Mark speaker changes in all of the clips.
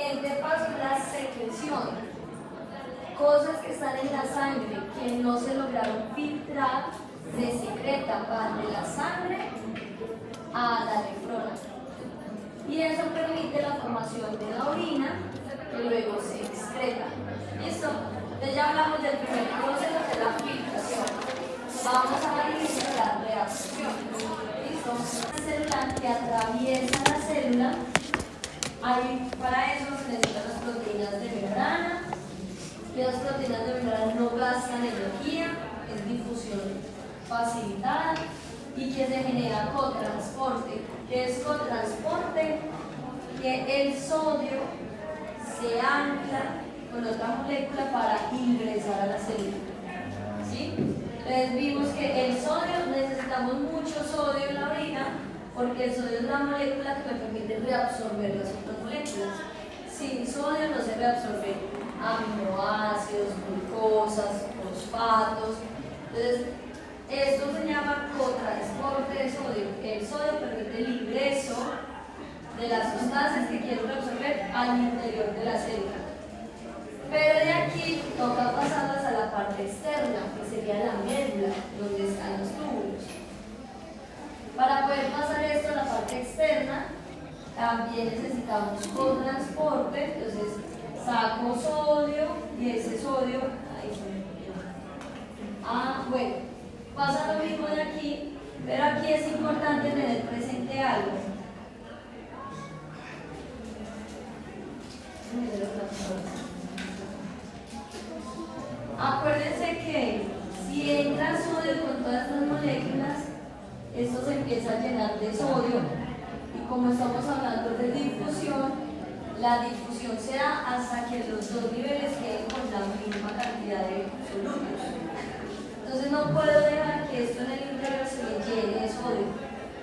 Speaker 1: siguiente paso es la secreción. Cosas que están en la sangre que no se lograron filtrar se secretan, van de la sangre a la nefrona. Y eso permite la formación de la orina que luego se excreta. ¿Listo? Entonces ya hablamos del primer proceso que es la filtración. Vamos a iniciar la reabsorción. ¿Listo? Una célula que atraviesa la célula. Para eso se necesitan las proteínas de membrana. Y las proteínas de membrana no gastan energía, es difusión facilitada y que se genera cotransporte. ¿Qué es cotransporte? Que el sodio se ancla con otra molécula para ingresar a la célula. ¿Sí? Entonces vimos que el sodio, necesitamos mucho sodio en la orina porque el sodio es la molécula que me permite reabsorber las otras moléculas. Sin sodio no se reabsorben aminoácidos, glucosas, fosfatos. Entonces, esto se llama cotransporte de sodio. El sodio permite el ingreso de las sustancias que quiero reabsorber al interior de la célula. Pero de aquí toca pasarlas a la parte externa, que sería la médula, donde están los túbulos. Para poder pasar esto a la parte externa, también necesitamos cotransporte, entonces saco sodio y ese sodio, ahí se me olvidó. Bueno, pasa lo mismo de aquí, pero aquí es importante tener presente algo. Acuérdense que si entra sodio con todas las moléculas, esto se empieza a llenar de sodio y como estamos hablando de difusión, la difusión se da hasta que los dos niveles queden con la misma cantidad de solutos. Entonces no puedo dejar que esto en el interior se me llene de sodio,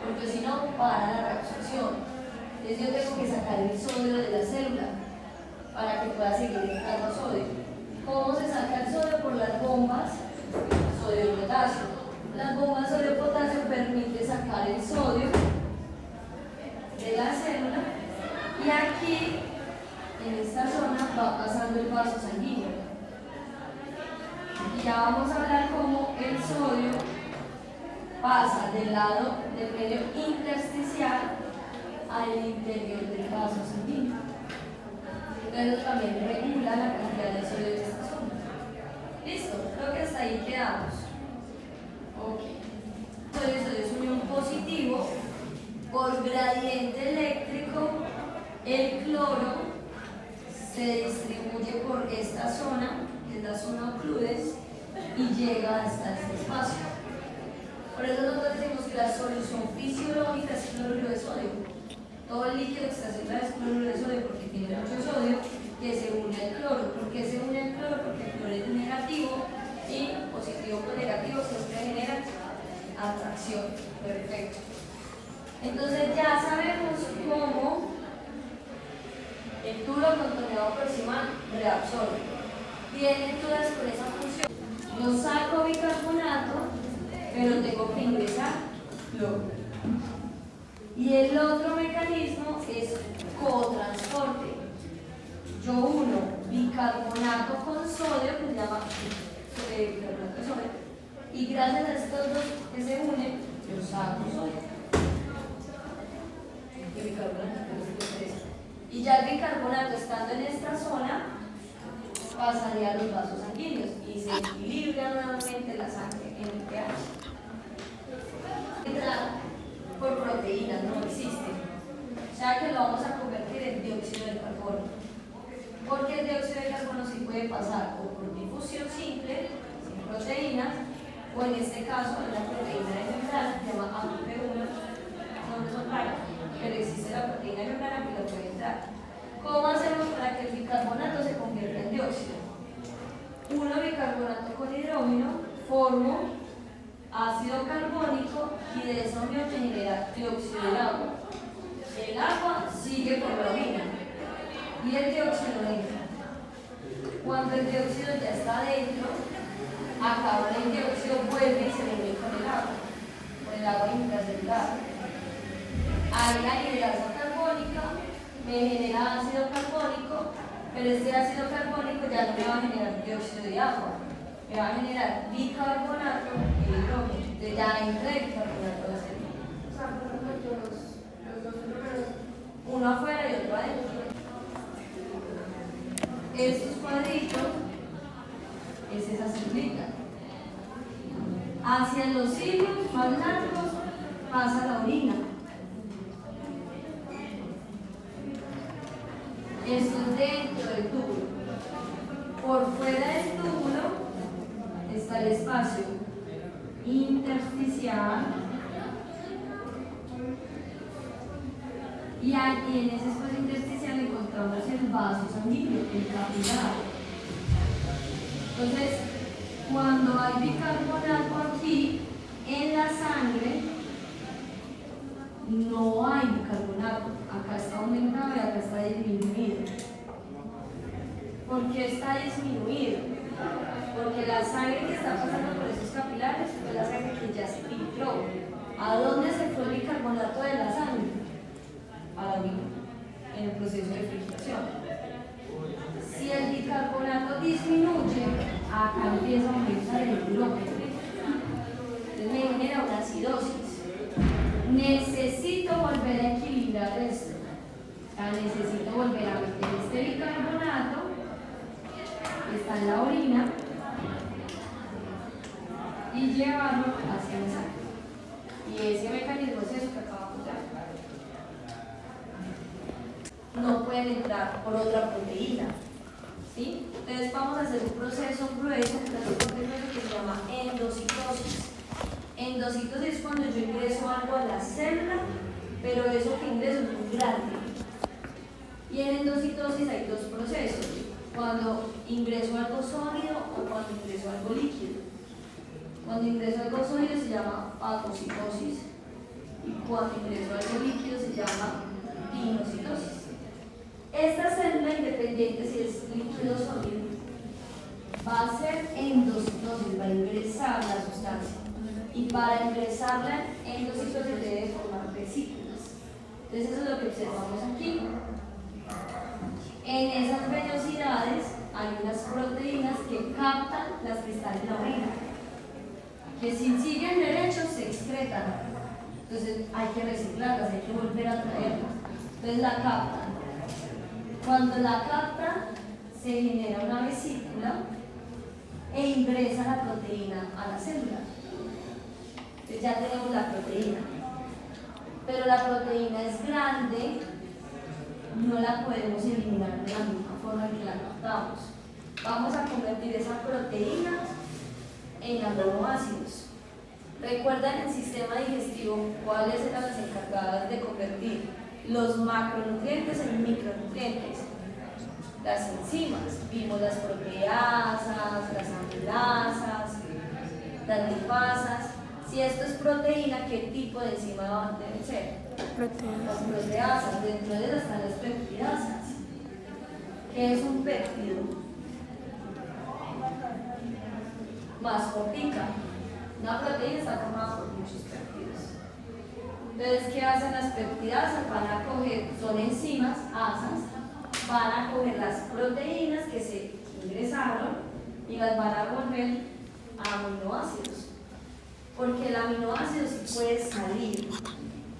Speaker 1: porque si no para la reabsorción. Entonces yo tengo que sacar el sodio de la célula para que pueda seguir entrando sodio. ¿Cómo se saca el sodio? Por las bombas sodio-potasio. Las bombas sodio-potasio permiten sacar el sodio de la célula y aquí, en esta zona, va pasando el vaso sanguíneo. Y ya vamos a hablar cómo el sodio pasa del lado del medio intersticial al interior del vaso sanguíneo. Entonces también regula la cantidad de sodio de esta zona. ¿Listo? Creo que hasta ahí quedamos. Ok. Entonces es unión positivo por gradiente eléctrico. El cloro se distribuye por esta zona, que es la zona ocludes, y llega hasta este espacio. Por eso nosotros decimos que la solución fisiológica es cloruro de sodio. Todo el líquido que está haciendo es cloruro de sodio porque tiene mucho sodio que se une al cloro. ¿Por qué se une al cloro? Porque el cloro es negativo y positivo con negativo siempre genera atracción. Perfecto. Entonces ya sabemos cómo el tubo contorneado proximal reabsorbe. Tiene dudas con esa función. Yo saco bicarbonato, pero tengo que ingresar cloro. Y el otro mecanismo es cotransporte. Yo uno bicarbonato con sodio, que se llama bicarbonato de sodio, y gracias a estos dos que se unen, yo saco sodio. Y bicarbonato, y ya el bicarbonato estando en esta zona, pasaría a los vasos sanguíneos y se equilibra nuevamente la sangre en el pH. Por proteínas no existe, o sea que lo vamos a convertir en dióxido de carbono, porque el dióxido de carbono sí puede pasar o por difusión simple, sin proteínas, o en este caso en la proteína de membrana, que se llama AMP1, no son raras, pero existe la proteína de membrana que lo puede entrar. ¿Cómo hacemos para que el bicarbonato se convierta en dióxido? Uno bicarbonato con hidrógeno, formo ácido carbónico y de esa unión se genera dióxido del agua. El agua sigue por la orina y el dióxido entra. Cuando el dióxido ya está dentro, acaba el dióxido, vuelve y se une con el agua intracelular. Hay la hidrasa carbónica me genera ácido carbónico, pero este ácido carbónico ya no me va a generar dióxido de agua, me va a generar bicarbonato y hidrógeno. Entonces ya entra el bicarbonato de aceite. O sea, por ejemplo, los dos números, uno afuera y otro adentro. Estos cuadritos es esa celulita. Hacia los hilos más largos pasa la orina. Esto es dentro del túbulo. Por fuera del túbulo está el espacio intersticial. Y aquí en ese espacio intersticial encontramos el vaso sanguíneo, el capilar. Entonces, cuando hay bicarbonato aquí en la sangre, no hay bicarbonato. Acá está aumentado y acá está disminuido. ¿Por qué está disminuido? Porque la sangre que está pasando por esos capilares fue la sangre que ya se filtró. ¿A dónde se fue el bicarbonato de la sangre? A la orina, en el proceso de filtración. Si el bicarbonato disminuye, acá empieza a aumentar el hidrógeno. Entonces me genera una acidosis. Necesito volver a equilibrar esto. O sea, necesito volver a meter este bicarbonato que está en la orina y llevarlo hacia la sangre. Y ese mecanismo es eso que acabamos de hablar. No pueden entrar por otra proteína. ¿Sí? Entonces vamos a hacer un proceso grueso, que se llama endocitosis. Endocitosis es cuando yo ingreso algo a la célula, pero eso que ingreso es muy grande. Y en endocitosis hay dos procesos: cuando ingreso algo sólido o cuando ingreso algo líquido. Cuando ingreso algo sólido se llama fagocitosis y cuando ingreso algo líquido se llama pinocitosis. Esta célula, independiente si es líquido o sólido, va a ser endocitosis, va a ingresar la sustancia. Y para ingresarla en endocitosis debe formar vesículas. Entonces eso es lo que observamos aquí. En esas vellosidades hay unas proteínas que captan las que están en la orina, que si siguen derechos se excretan. Entonces hay que reciclarlas, hay que volver a traerlas. Entonces la captan. Cuando la captan, se genera una vesícula e ingresa la proteína a la célula. Entonces ya tenemos la proteína. Pero la proteína es grande, no la podemos eliminar de la misma forma que la captamos. Vamos a convertir esa proteína en aminoácidos. ¿Recuerdan el sistema digestivo cuáles eran las encargadas de convertir los macronutrientes en micronutrientes? Las enzimas. Vimos las proteasas, las amilasas, las lipasas. Si esto es proteína, ¿qué tipo de enzima deben ser? Las proteasas. Dentro de ellas están las peptidasas. ¿Qué es un péptido? Más cortica. Una proteína está formada por muchos péptidos. Entonces, ¿qué hacen las peptidasas? Van a coger, son enzimas, asas, van a coger las proteínas que se ingresaron y las van a volver a aminoácidos. Porque el aminoácido sí puede salir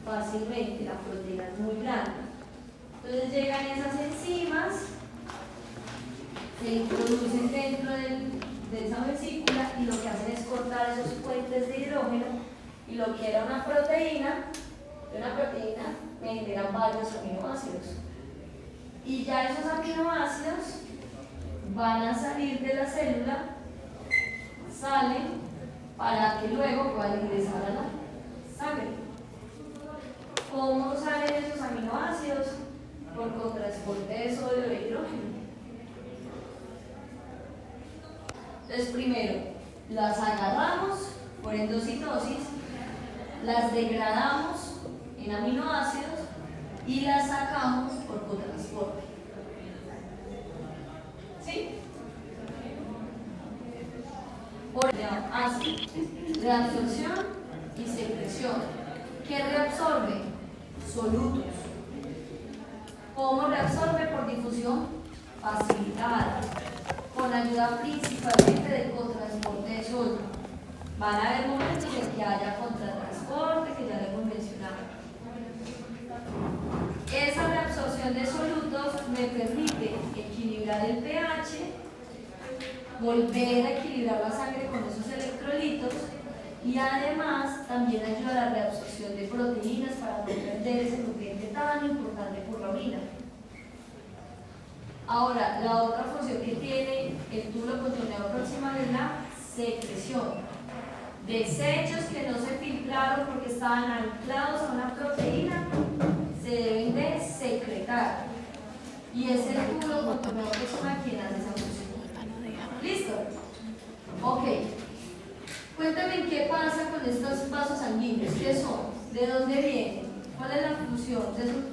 Speaker 1: fácilmente, la proteína es muy grande. Entonces llegan esas enzimas, se introducen dentro de esa vesícula y lo que hacen es cortar esos puentes de hidrógeno y lo que era una proteína, de una proteína me generan varios aminoácidos. Y ya esos aminoácidos van a salir de la célula, salen para que luego puedan ingresar a la sangre. ¿Cómo salen esos aminoácidos? Por contrasporte de sodio e hidrógeno. Entonces, primero, las agarramos por endocitosis, las degradamos en aminoácidos y las sacamos por cotransporte. ¿Sí? Por reabsorción y secreción. ¿Qué reabsorbe? Solutos. ¿Cómo reabsorbe? Por difusión facilitada, con ayuda principalmente del cotransporte de sodio. Van a haber momentos en que haya contratransporte, que ya lo hemos mencionado. Esa reabsorción de solutos me permite equilibrar el pH, volver a equilibrar la sangre con esos electrolitos y además también ayuda a la reabsorción de proteínas para no perder ese nutriente tan importante por la orina. Ahora, la otra función que tiene el túbulo contorneado proximal es la secreción. Desechos que no se filtraron porque estaban anclados a una proteína se deben de secretar. Y es el túbulo contorneado proximal quien hace esa función. ¿Listo? Ok. Cuéntame qué pasa con estos vasos sanguíneos. ¿Qué son? ¿De dónde vienen? ¿Cuál es la función de esos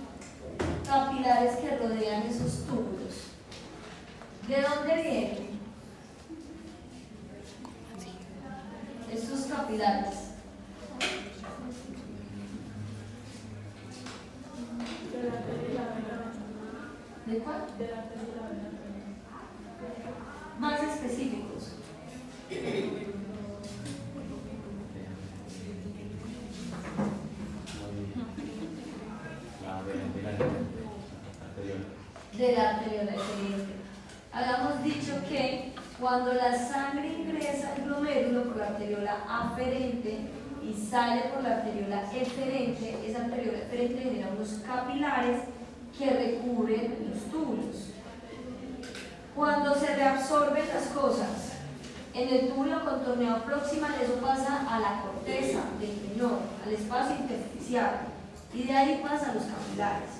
Speaker 1: capilares que rodean esos túbulos? ¿De dónde vienen estos capilares? ¿De cuál? Más específicos. De la arteriola, excelente. Habíamos dicho que cuando la sangre ingresa al glomérulo por la arteriola aferente y sale por la arteriola eferente, esa arteriola eferente genera unos capilares que recubren los túbulos. Cuando se reabsorben las cosas en el túbulo contorneado proximal, eso pasa a la corteza del riñón, al espacio intersticial, y de ahí pasa a los capilares.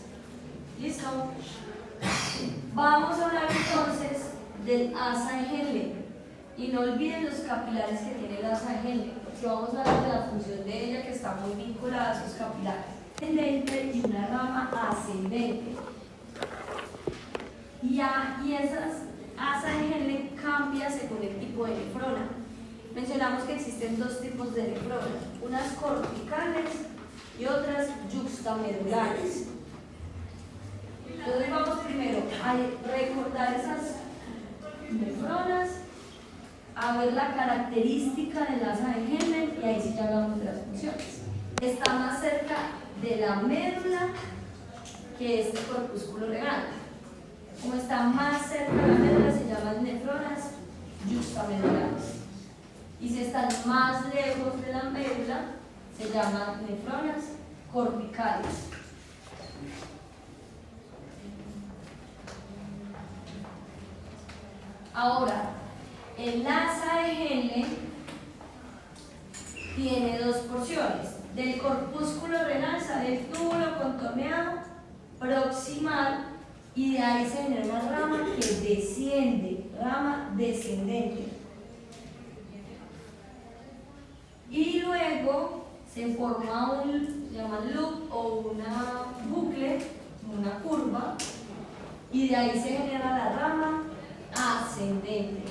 Speaker 1: ¿Listo? Vamos a hablar entonces del asa de Henle. Y no olviden los capilares que tiene el asa de Henle, porque vamos a hablar de la función de ella que está muy vinculada a esos capilares. Descendente y una rama ascendente. Y esas asas de Henle cambian según el tipo de nefrona. Mencionamos que existen dos tipos de nefronas, unas corticales y otras yuxtamedulares. Entonces vamos primero a recordar esas nefronas, a ver la característica del asa de Henle y ahí sí ya hablamos de las funciones. Está más cerca de la médula que este corpúsculo renal. Como está más cerca de la médula se llaman nefronas yuxtamedulares. Y si están más lejos de la médula se llaman nefronas corticales. Ahora, el asa de Henle tiene dos porciones. Del corpúsculo renal sale el túbulo contorneado proximal y de ahí se genera una rama que desciende, rama descendente. Y luego se forma un, llaman loop o una bucle, una curva, y de ahí se genera la rama ascendente.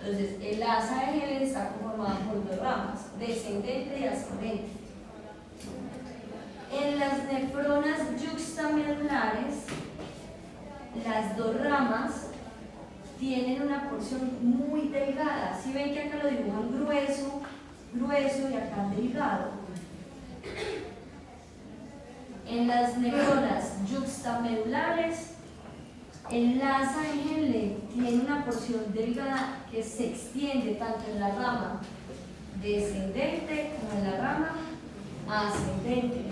Speaker 1: Entonces, el asa de Henle está conformada por dos ramas, descendente y ascendente. En las nefronas yuxtamedulares, las dos ramas tienen una porción muy delgada. Si ven que acá lo dibujan grueso, grueso y acá delgado. En las nefronas yuxtamedulares, el asa de Henle tiene una porción delgada que se extiende tanto en la rama descendente como en la rama ascendente.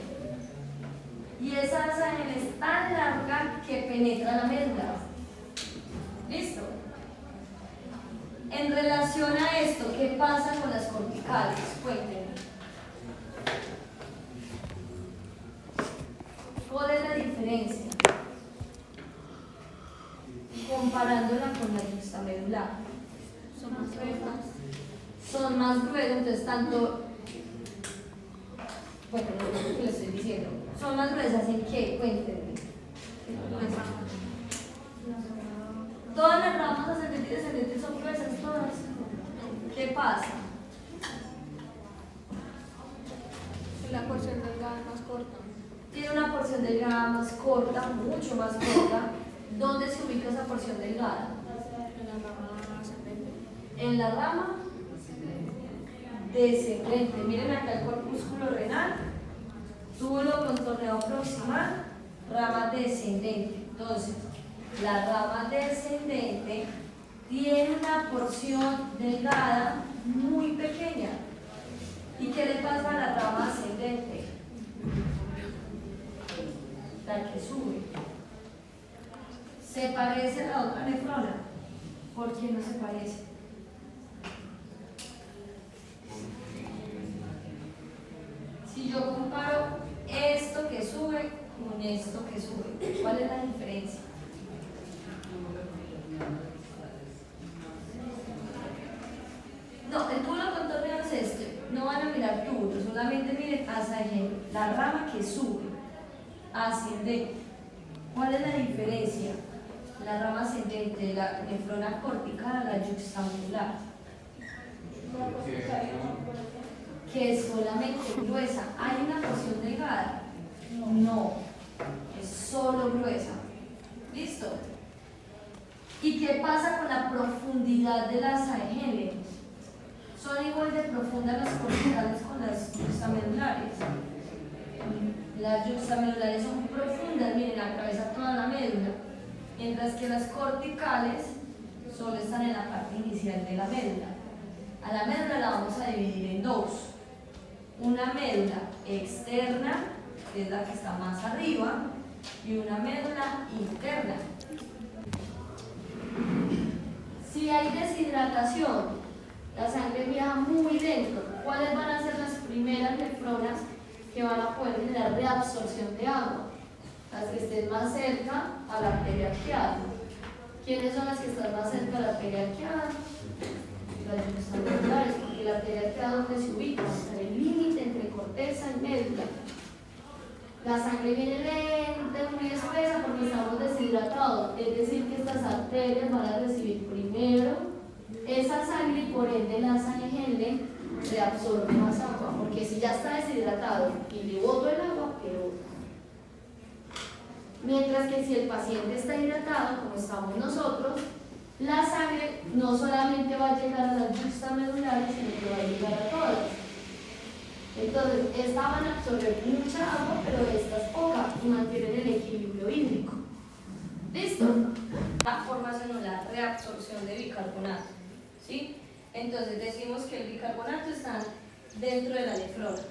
Speaker 1: Y esa asa de Henle es tan larga que penetra la médula. ¿Listo? En relación a esto, ¿qué pasa con las corticales? Cuéntenme. ¿Cuál es la diferencia? Comparándola con la yuxtamedular. Son más gruesas. Son más gruesas, entonces tanto. Bueno, no es lo que les estoy diciendo. ¿Son más gruesas en qué? Cuéntenme. Todas las ramas ascendentes y descendentes son gruesas, todas. ¿Qué pasa?
Speaker 2: La porción delgada es más corta.
Speaker 1: tiene una porción delgada más corta, mucho más corta. ¿Dónde se ubica esa porción delgada? En la rama descendente. Miren acá el corpúsculo renal, túbulo contorneado proximal, rama descendente. Entonces, la rama descendente tiene una porción delgada muy pequeña. ¿Y qué le pasa a la rama ascendente? La que sube. ¿Se parece a la otra nefrona? ¿Por qué no se parece? Si yo comparo esto que sube con esto que sube, ¿cuál es la diferencia? No, el túbulo contorneado es este. No van a mirar túbulo, solamente miren hacia ejemplo, la rama que sube, ascendente. ¿Cuál es la diferencia? La rama ascendente de la nefrona cortical a la yuxtamedular. Que es solamente gruesa. ¿Hay una porción delgada? No, es solo gruesa. ¿Listo? ¿Y qué pasa con la profundidad de las AEGL? ¿Son igual de profundas las corticales con las yuxtamedulares? Las yuxtamedulares son profundas, miren, atraviesa toda la médula, mientras que las corticales solo están en la parte inicial de la médula. A la médula la vamos a dividir en dos. Una médula externa, que es la que está más arriba, y una médula interna. Si hay deshidratación, la sangre viaja muy lento. ¿Cuáles van a ser las primeras nefronas que van a poder generar reabsorción de agua? Las que estén más cerca a la arteria arqueada. ¿Quiénes son las que están más cerca a la arteria arqueada? Las yuxtamedulares, porque la arteria arqueada donde se ubica, en el límite entre corteza y médula. La sangre viene lenta, muy espesa porque estamos deshidratados, es decir que estas arterias van a recibir primero esa sangre y por ende la AEGL reabsorbe más agua, porque si ya está deshidratado y le boto el agua, peor. Mientras que si el paciente está hidratado, como estamos nosotros, la sangre no solamente va a llegar a las yuxtamedulares, sino que va a llegar a todas. Entonces, estas van a absorber mucha agua, pero esta es poca y mantienen el equilibrio hídrico. ¿Listo? La formación o la reabsorción de bicarbonato. ¿Sí? Entonces, decimos que el bicarbonato está dentro de la nefrona.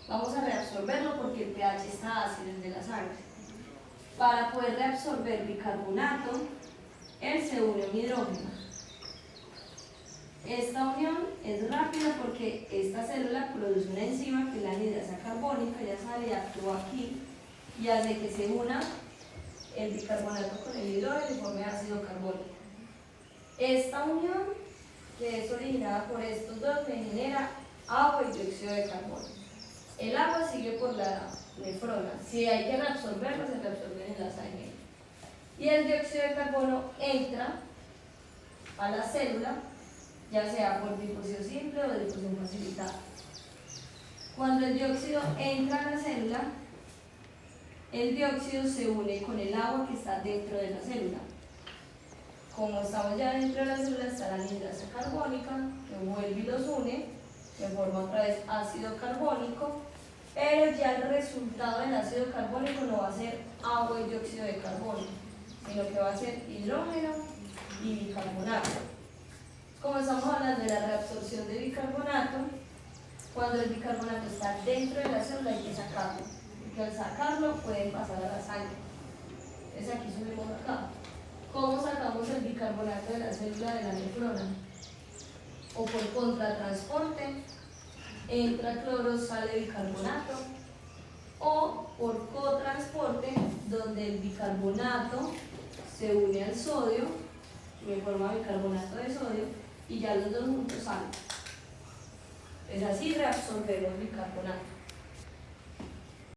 Speaker 1: Vamos a reabsorberlo porque el pH está ácido en de la sangre. Para poder reabsorber bicarbonato, él se une a un hidrógeno. Esta unión es rápida porque esta célula produce una enzima que es la anhidrasa carbónica, ya sale y actúa aquí y hace que se una el bicarbonato con el hidrógeno y forme ácido carbónico. Esta unión, que es originada por estos dos, me genera agua y dióxido de carbono. El agua sigue por la nefrona. Si hay que reabsorberla, se reabsorbe en la sangre. Y el dióxido de carbono entra a la célula, ya sea por difusión simple o difusión facilitada. Cuando el dióxido entra a la célula, el dióxido se une con el agua que está dentro de la célula. Como estamos ya dentro de la célula, está la anhidrasa carbónica, que vuelve y los une, que forma otra vez ácido carbónico, pero ya el resultado del ácido carbónico no va a ser agua y dióxido de carbono, sino que va a ser hidrógeno y bicarbonato. Como estamos hablando de la reabsorción de bicarbonato, cuando el bicarbonato está dentro de la célula hay que sacarlo, porque al sacarlo puede pasar a la sangre. Entonces aquí subimos acá. ¿Cómo sacamos el bicarbonato de la célula de la nefrona? O por contratransporte, entra cloro, sale bicarbonato, o por cotransporte, donde el bicarbonato se une al sodio, que forma bicarbonato de sodio, y ya los dos juntos salen. Es así reabsorbemos bicarbonato.